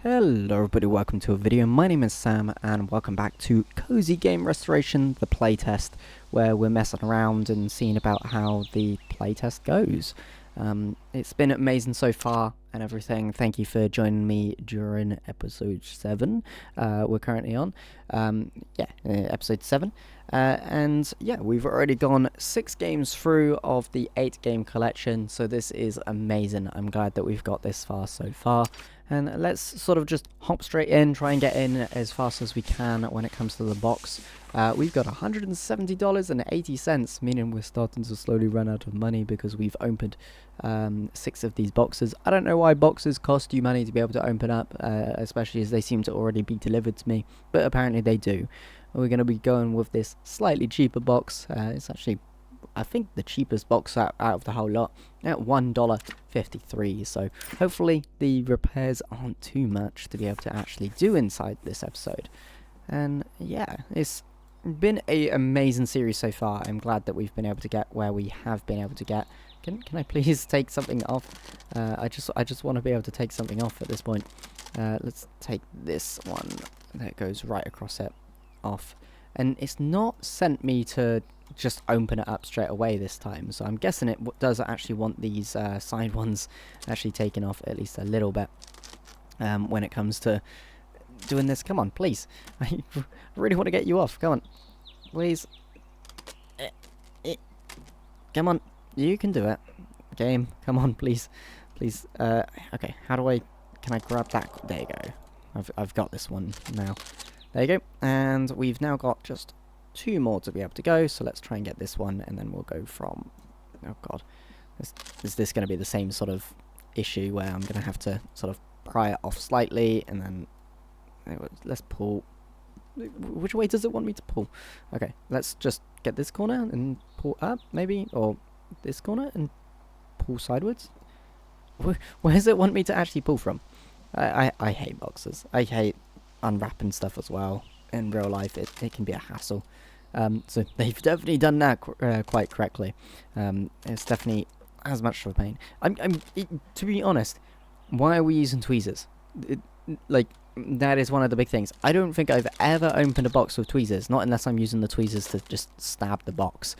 Hello everybody, welcome to a video. My name is Sam and welcome back to Cozy Game Restoration, the playtest, where we're messing around and seeing about how the playtest goes. It's been amazing so far and everything. Thank you for joining me during episode 7 we're currently on. Episode 7. And yeah, we've already gone 6 games through of the 8 game collection, so this is amazing. I'm glad that we've got this far so far. And let's sort of just hop straight in, try and get in as fast as we can when it comes to the box. We've got $170.80, meaning we're starting to slowly run out of money because we've opened 6 of these boxes. I don't know why boxes cost you money to be able to open up, especially as they seem to already be delivered to me, but apparently they do. We're going to be going with this slightly cheaper box. It's actually, I think, the cheapest box out of the whole lot at $1.53. So hopefully the repairs aren't too much to be able to actually do inside this episode. And yeah, it's been an amazing series so far. I'm glad that we've been able to get where we have been able to get. Can I please take something off? I just want to be able to take something off at this point. Let's take this one that goes right across it off. And it's not sent me to just open it up straight away this time, so I'm guessing it does actually want these side ones actually taken off at least a little bit when it comes to doing this. Come on, please. I really want to get you off. Come on, please. Come on, you can do it. Game, come on, please. Okay, can I grab that? There you go. I've got this one now. There you go, and we've now got just 2 more to be able to go, so let's try and get this one, and then we'll go from... Oh god, is this going to be the same sort of issue where I'm going to have to sort of pry it off slightly, and then... Let's pull... Which way does it want me to pull? Okay, let's just get this corner and pull up, maybe, or this corner and pull sideways. Where does it want me to actually pull from? I hate boxes. I hate unwrapping stuff as well. In real life, it can be a hassle. So they've definitely done that quite correctly. It's definitely as much of a pain. To be honest, why are we using tweezers? That is one of the big things. I don't think I've ever opened a box with tweezers, not unless I'm using the tweezers to just stab the box.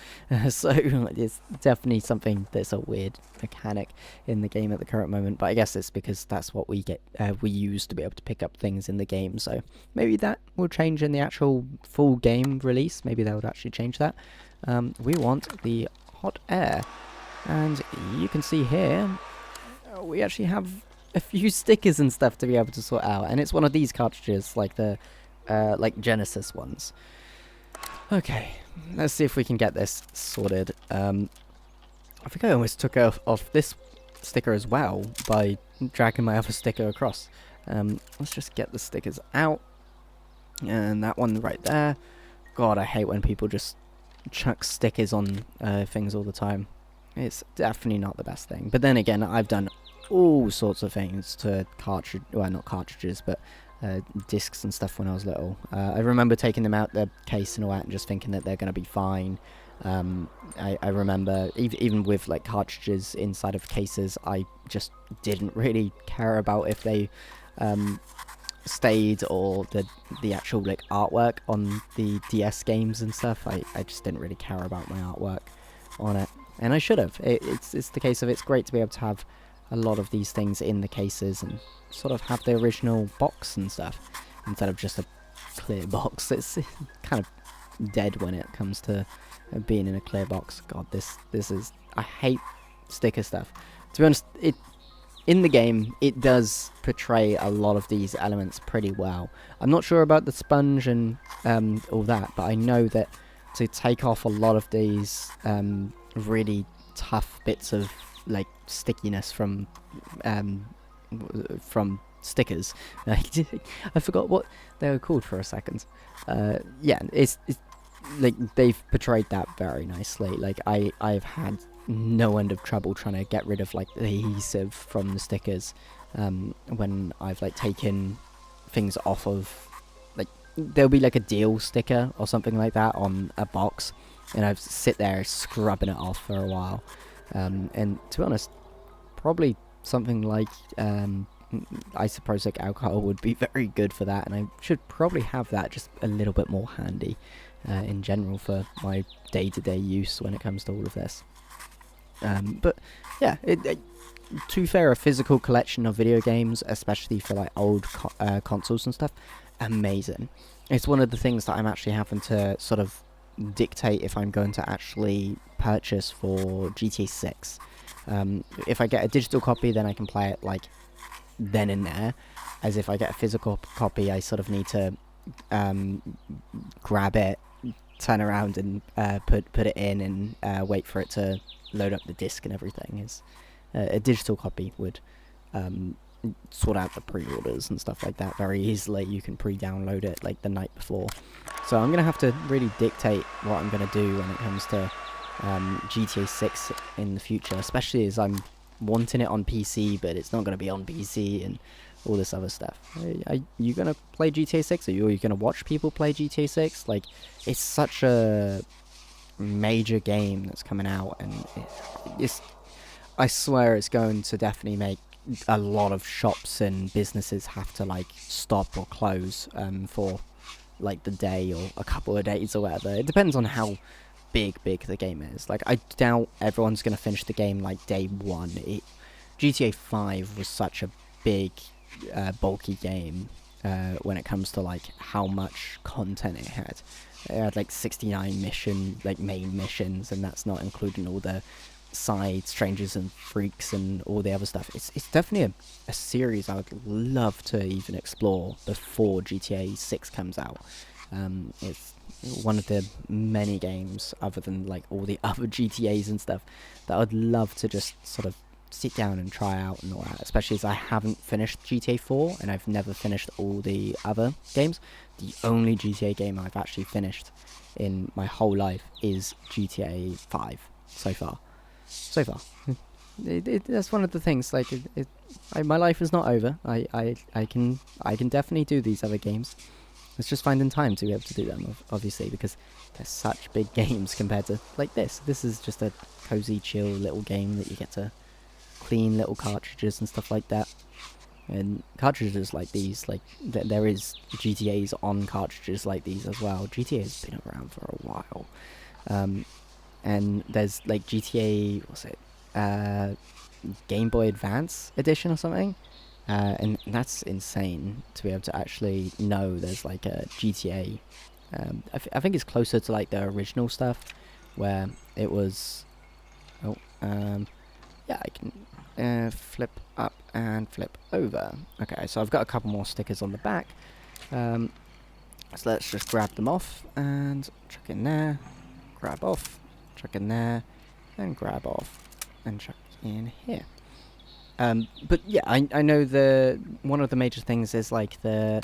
So it's definitely something that's a weird mechanic in the game at the current moment, but I guess it's because that's what we use to be able to pick up things in the game, so maybe that will change in the actual full game release. Maybe they would actually change that. We want the hot air, and you can see here, we actually have a few stickers and stuff to be able to sort out, and it's one of these cartridges, like the Genesis ones. Okay, let's see if we can get this sorted. I think I almost took off this sticker as well by dragging my other sticker across. Let's just get the stickers out, and that one right there. God, I hate when people just chuck stickers on things all the time. It's definitely not the best thing, but then again, I've done all sorts of things to not cartridges, but discs and stuff when I was little. I remember taking them out the case and all that and just thinking that they're going to be fine. I remember even with like cartridges inside of cases, I just didn't really care about if they stayed or the actual like artwork on the DS games and stuff. I just didn't really care about my artwork on it, and I should have. It's the case of it's great to be able to have a lot of these things in the cases and sort of have the original box and stuff instead of just a clear box. It's kind of dead when it comes to being in a clear box. God, this is... I hate sticker stuff. To be honest, in the game, it does portray a lot of these elements pretty well. I'm not sure about the sponge and all that, but I know that to take off a lot of these really tough bits of like stickiness from stickers. I forgot what they were called for a second. Yeah, it's like they've portrayed that very nicely. Like I've had no end of trouble trying to get rid of like the adhesive from the stickers when I've like taken things off of, like there'll be like a deal sticker or something like that on a box, and I've sit there scrubbing it off for a while. And to be honest, probably something like isopropyl alcohol would be very good for that, and I should probably have that just a little bit more handy in general for my day-to-day use when it comes to all of this. But yeah, to fair, a physical collection of video games, especially for like old consoles and stuff, amazing. It's one of the things that I'm actually having to sort of dictate if I'm going to actually purchase for GTA 6. If I get a digital copy, then I can play it like then and there, as if I get a physical copy, I sort of need to grab it, turn around and put it in and wait for it to load up the disc and everything. Is a digital copy would sort out the pre-orders and stuff like that very easily. You can pre-download it like the night before. So I'm going to have to really dictate what I'm going to do when it comes to GTA 6 in the future, especially as I'm wanting it on PC, but it's not going to be on PC and all this other stuff. Are you going to play GTA 6? Are you going to watch people play GTA 6? Like, it's such a major game that's coming out, and I swear it's going to definitely make a lot of shops and businesses have to like stop or close for like the day or a couple of days or whatever. It depends on how big the game is. Like, I doubt everyone's going to finish the game like day one. GTA 5 was such a big bulky game when it comes to like how much content it had. It had like 69 main missions, and that's not including all the side strangers and freaks and all the other stuff. It's definitely a series I would love to even explore before GTA 6 comes out. It's one of the many games, other than like all the other GTAs and stuff, that I'd love to just sort of sit down and try out and all that, especially as I haven't finished GTA 4 and I've never finished all the other games. The only GTA game I've actually finished in my whole life is GTA 5 so far. That's one of the things. Like, my life is not over. I can definitely do these other games. It's just finding time to be able to do them, obviously, because they're such big games compared to like this. This is just a cozy, chill little game that you get to clean little cartridges and stuff like that. And cartridges like these, like there is GTAs on cartridges like these as well. GTA has been around for a while. And there's like GTA, what's it, Game Boy Advance edition or something, and that's insane to be able to actually know there's like a GTA. I think it's closer to like the original stuff, where it was. Yeah, I can flip up and flip over. Okay, so I've got a couple more stickers on the back. So let's just grab them off and chuck in there, grab off, chuck in there, and grab off and chuck in here. But yeah, I know one of the major things is like the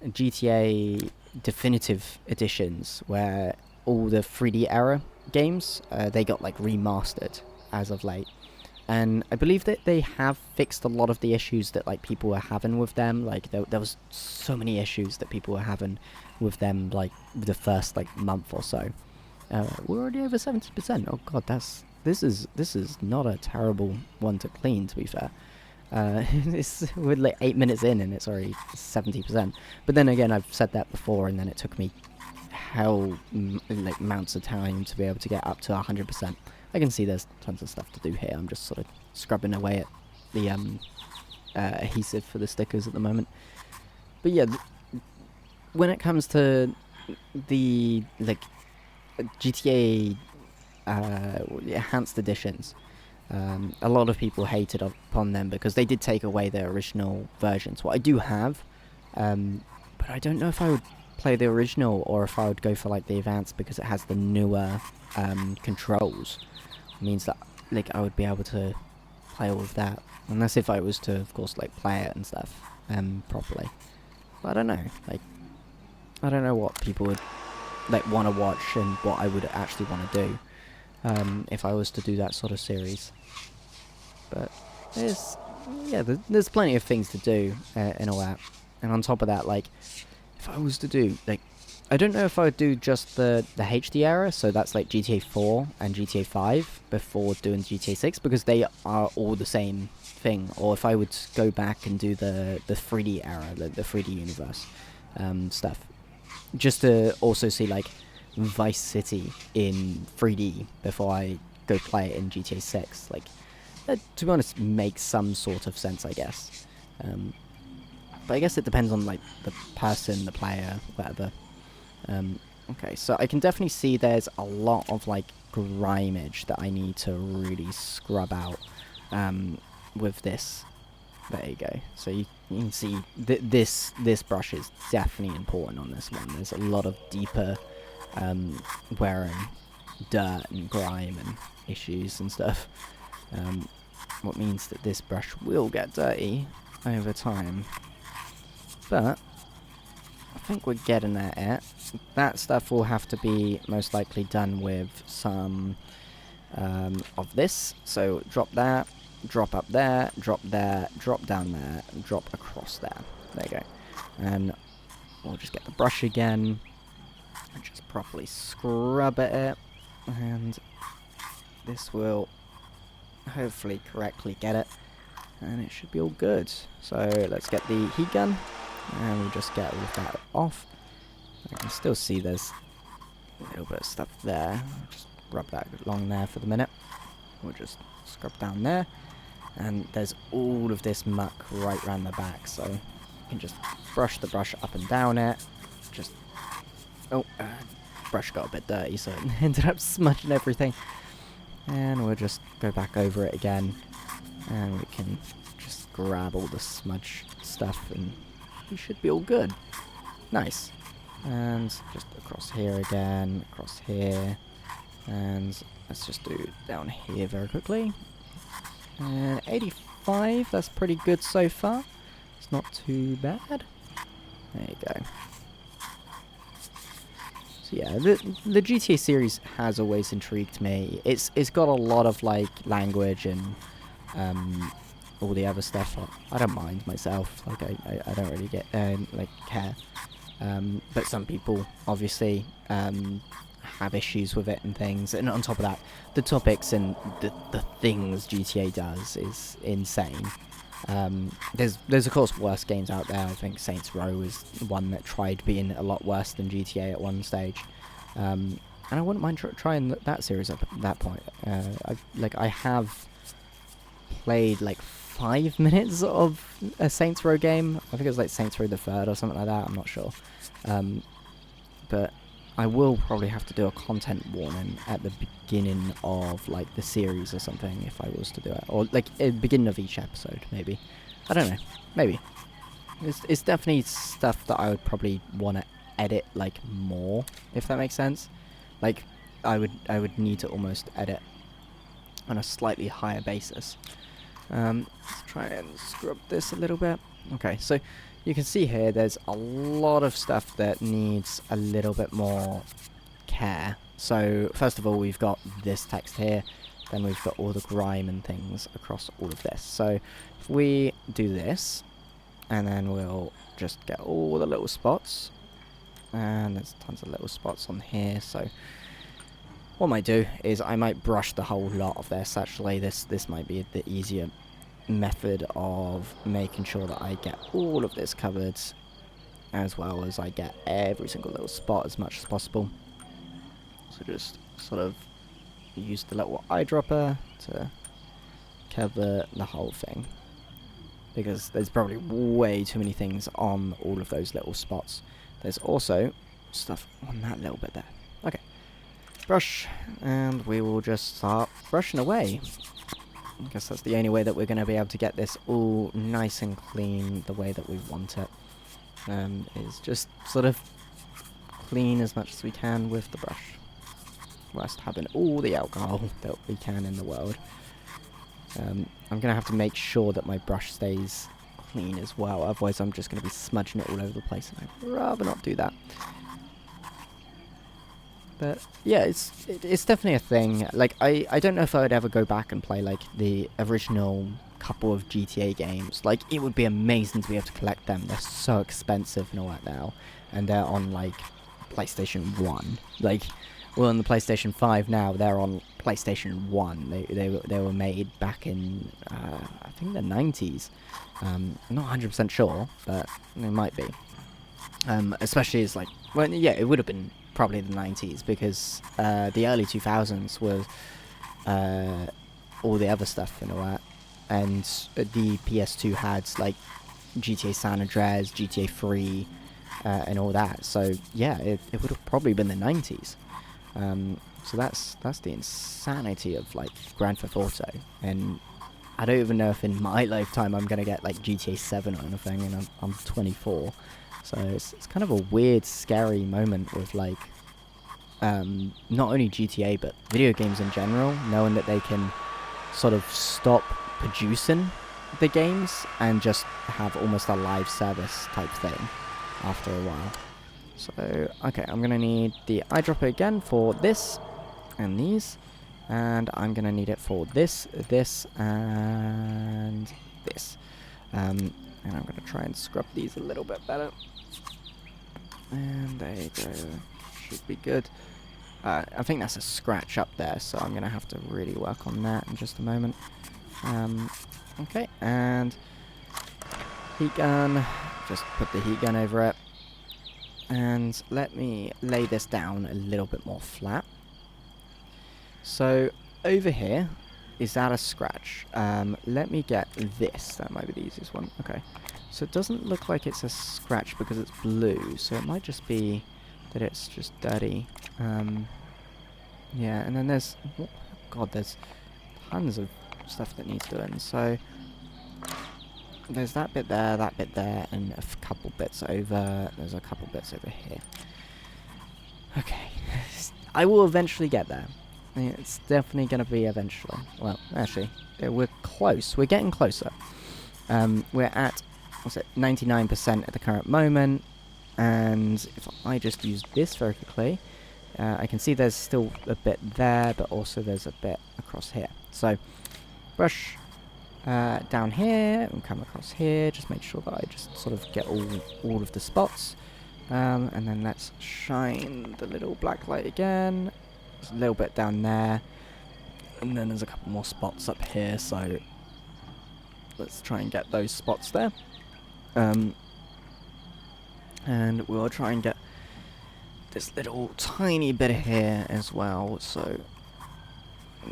GTA definitive editions, where all the 3D era games they got like remastered as of late, and I believe that they have fixed a lot of the issues that like people were having with them. Like there was so many issues that people were having with them, like the first like month or so. We're already over 70%. Oh god, this is not a terrible one to clean, to be fair. We're like 8 minutes in and it's already 70%. But then again, I've said that before, and then it took me like amounts of time to be able to get up to 100%. I can see there's tons of stuff to do here. I'm just sort of scrubbing away at the adhesive for the stickers at the moment. But yeah, when it comes to the like GTA enhanced editions, a lot of people hated upon them because they did take away their original versions. What I do have, but I don't know if I would play the original or if I would go for like the advanced, because it has the newer controls. It means that like I would be able to play all of that, unless if I was to, of course, like play it and stuff properly. But I don't know, like I don't know what people would like want to watch and what I would actually want to do if I was to do that sort of series. But there's plenty of things to do and all that. And on top of that, like if I was to do like, I don't know if I would do just the HD era, so that's like GTA 4 and GTA 5 before doing GTA 6, because they are all the same thing, or if I would go back and do the 3D era, the 3D universe stuff, just to also see like Vice City in 3D before I go play it in GTA 6, like that, to be honest, makes some sort of sense, I guess. But I guess it depends on like the person, the player, whatever. Okay, so I can definitely see there's a lot of like grimeage that I need to really scrub out with this. There you go. So you can see this brush is definitely important on this one. There's a lot of deeper wearing dirt and grime and issues and stuff. What means that this brush will get dirty over time. But I think we're getting there at. That stuff will have to be most likely done with some of this. So drop that, drop up there, drop down there, and drop across there. There you go. And we'll just get the brush again and just properly scrub at it. And this will hopefully correctly get it. And it should be all good. So let's get the heat gun. And we'll just get all of that off. I can still see there's a little bit of stuff there. I'll just rub that along there for the minute. We'll just scrub down there. And there's all of this muck right around the back. So you can just brush the brush up and down it. Just... Oh, brush got a bit dirty, so it ended up smudging everything. And we'll just go back over it again. And we can just grab all the smudge stuff and we should be all good. Nice. And just across here again, across here. And let's just do down here very quickly. And 85, that's pretty good so far. It's not too bad. There you go. So yeah, the GTA series has always intrigued me. It's got a lot of like language and all the other stuff. I don't mind myself. Like I don't really get like care. But some people obviously have issues with it and things. And on top of that, the topics and the things GTA does is insane. There's of course worse games out there. I think Saints Row is one that tried being a lot worse than GTA at one stage. And I wouldn't mind trying that series at that point. I have played like 5 minutes of a Saints Row game. I think it was like Saints Row the Third or something like that. I'm not sure. But I will probably have to do a content warning at the beginning of like the series or something if I was to do it, or like at the beginning of each episode, maybe. I don't know. Maybe. It's definitely stuff that I would probably want to edit like more, if that makes sense. Like I would need to almost edit on a slightly higher basis. Let's try and scrub this a little bit. Okay, so you can see here there's a lot of stuff that needs a little bit more care. So first of all, we've got this text here, then we've got all the grime and things across all of this. So if we do this, and then we'll just get all the little spots, and there's tons of little spots on here. So what I might do is I might brush the whole lot of this. Actually, this might be the easier method of making sure that I get all of this covered, as well as I get every single little spot as much as possible. So just sort of use the little eyedropper to cover the whole thing, because there's probably way too many things on all of those little spots. There's also stuff on that little bit there. Okay. Brush, and we will just start brushing away. I guess that's the only way that we're going to be able to get this all nice and clean the way that we want it. Is just sort of clean as much as we can with the brush, whilst having all the alcohol that we can in the world. I'm going to have to make sure that my brush stays clean as well, otherwise I'm just going to be smudging it all over the place, and I'd rather not do that. But yeah, it's definitely a thing. Like I don't know if I would ever go back and play like the original couple of GTA games. Like it would be amazing to be able to collect them. They're so expensive and all that now, and they're on like PlayStation 1. Like well, on the PlayStation 5 now, they're on PlayStation 1. They were made back in, I think the 90s. I'm not 100% sure, but they might be. Especially as like, well, yeah, it would have been probably the 90s, because the early 2000s was all the other stuff and all that. And the PS2 had like GTA San Andreas, GTA 3, and all that. So yeah, it would have probably been the 90s. So that's the insanity of like Grand Theft Auto, and I don't even know if in my lifetime I'm gonna get like GTA 7 or anything, and I'm 24. So it's kind of a weird, scary moment with like not only GTA but video games in general, knowing that they can sort of stop producing the games and just have almost a live service type thing after a while. So, okay, I'm going to need the eyedropper again for this and these, and I'm going to need it for this, this, and this. And I'm going to try and scrub these a little bit better. And there you go. Should be good. I think that's a scratch up there, so I'm going to have to really work on that in just a moment. Okay, and heat gun. Just put the heat gun over it. And let me lay this down a little bit more flat. So over here, is that a scratch? Let me get this. That might be the easiest one. Okay. So it doesn't look like it's a scratch because it's blue. So it might just be that it's just dirty. Yeah, and then there's... Oh God, there's tons of stuff that needs doing. So there's that bit there, and a couple bits over. There's a couple bits over here. Okay. I will eventually get there. It's definitely going to be eventually. Well, actually, we're close. We're getting closer. We're at, what's it, 99% at the current moment. And if I just use this very quickly, I can see there's still a bit there, but also there's a bit across here. So, brush down here and come across here. Just make sure that I just sort of get all of the spots. And then let's shine the little black light again. There's a little bit down there. And then there's a couple more spots up here, so let's try and get those spots there. And we'll try and get this little tiny bit here as well. So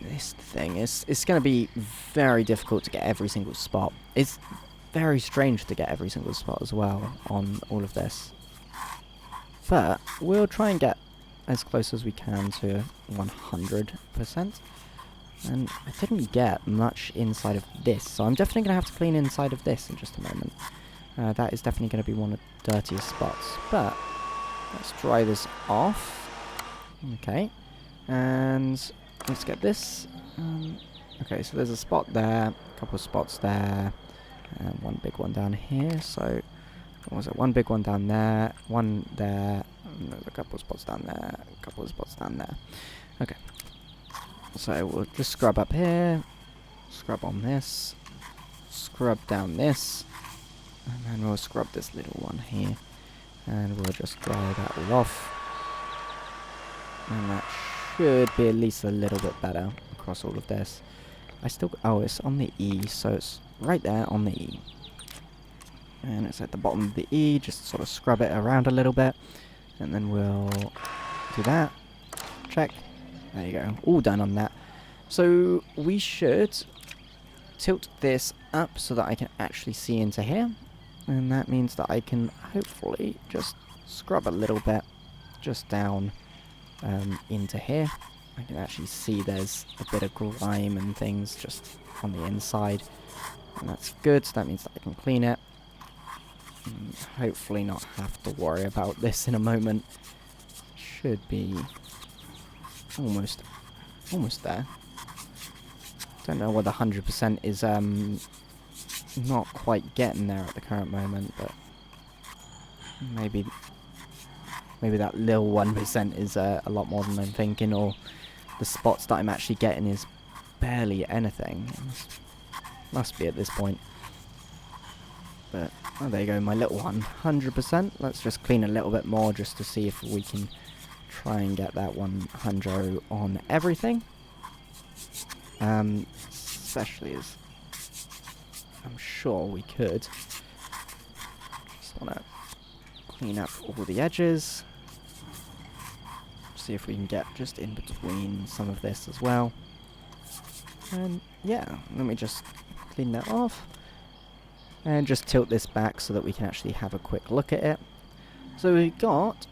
this thing is, it's going to be very difficult to get every single spot. It's very strange to get every single spot as well on all of this. But we'll try and get as close as we can to 100%. And I didn't get much inside of this, so I'm definitely going to have to clean inside of this in just a moment. That is definitely going to be one of the dirtiest spots. But let's dry this off. Okay. And let's get this. Okay, so there's a spot there, a couple of spots there, and one big one down here. So, what was it? One big one down there, one there, and there's a couple of spots down there, a couple of spots down there. Okay. So we'll just scrub up here, scrub on this, scrub down this, and then we'll scrub this little one here, and we'll just dry that all off. And that should be at least a little bit better across all of this. Oh, it's on the E, so it's right there on the E. And it's at the bottom of the E, just sort of scrub it around a little bit, and then we'll do that. Check. There you go, all done on that. So we should tilt this up so that I can actually see into here. And that means that I can hopefully just scrub a little bit just down into here. I can actually see there's a bit of grime and things just on the inside. And that's good, so that means that I can clean it. And hopefully not have to worry about this in a moment. Should be almost there. Don't know whether 100% is not quite getting there at the current moment, but maybe that little 1% is a lot more than I'm thinking, or the spots that I'm actually getting is barely anything. Must be at this point. But oh, there you go, my little one, 100%. Let's just clean a little bit more just to see if we can try and get that 100 on everything. Especially as I'm sure we could. Just want to clean up all the edges. See if we can get just in between some of this as well. And yeah, let me just clean that off. And just tilt this back so that we can actually have a quick look at it. So we've got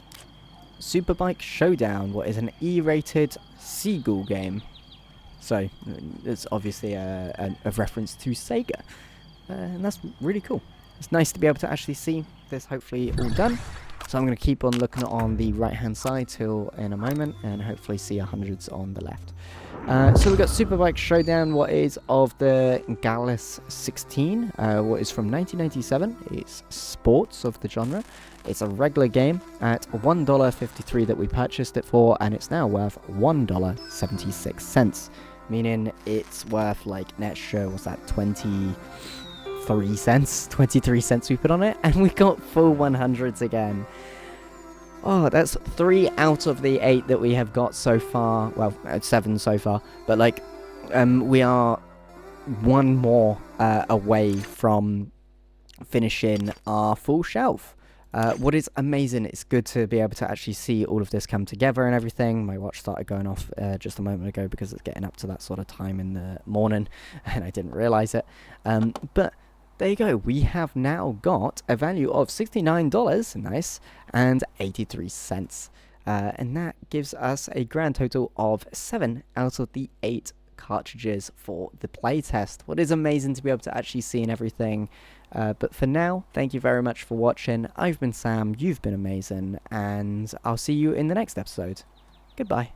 Superbike Showdown, what is an E-rated Seagull game. So it's obviously a reference to Sega. And that's really cool. It's nice to be able to actually see this hopefully all done. So I'm going to keep on looking on the right hand side till in a moment and hopefully see 100s on the left. So we've got Superbike Showdown, what is of the Gallus 16, what is from 1997. It's sports of the genre. It's a regular game at $1.53 that we purchased it for, and it's now worth $1.76, meaning it's worth like an extra, what's that, 23 cents we put on it, and we got full 100s again. Oh, that's 3 out of the 8 that we have got so far. Well, 7 so far, but like we are one more away from finishing our full shelf. What is amazing, it's good to be able to actually see all of this come together and everything. My watch started going off just a moment ago because it's getting up to that sort of time in the morning and I didn't realise it. But there you go, we have now got a value of $69, nice, and 83 cents. And that gives us a grand total of 7 out of the 8 cartridges for the playtest. What is amazing to be able to actually see and everything. But for now, thank you very much for watching. I've been Sam, you've been amazing, and I'll see you in the next episode. Goodbye.